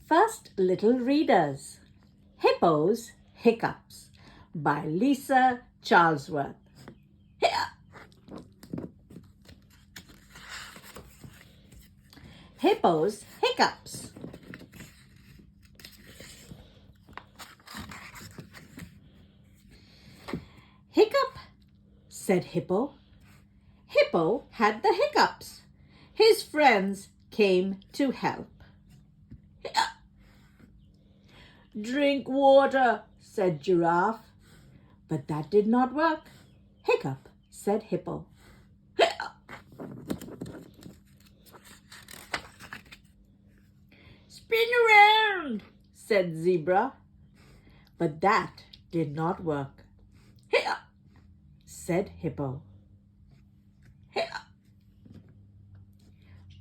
First Little Readers, Hippo's Hiccups by Lisa Charlesworth. Hippo's Hiccups. Hiccup, said Hippo. Hippo had the hiccups. His friends came to help. Drink water, said Giraffe. But that did not work. Hiccup, said Hippo. Spin around, said Zebra. But that did not work. Said Hippo.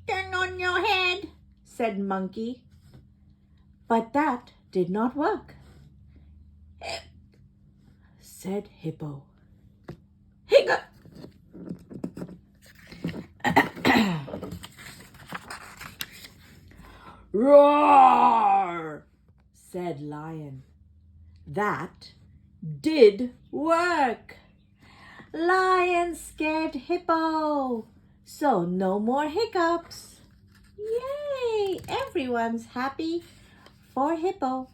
Stand on your head, said Monkey. But that did not work. Said Hippo. Hiccup! Roar! Said Lion. That did work. Lion scared Hippo, so no more hiccups. Yay! Everyone's happy for Hippo.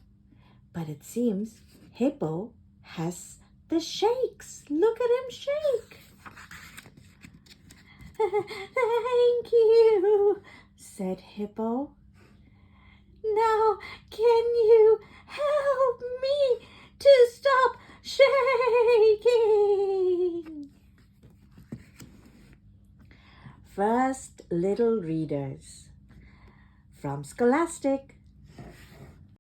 But it seems Hippo has the shakes. Look at him shake. Thank you, said Hippo. Now can you help me to stop shaking? First Little Readers from Scholastic.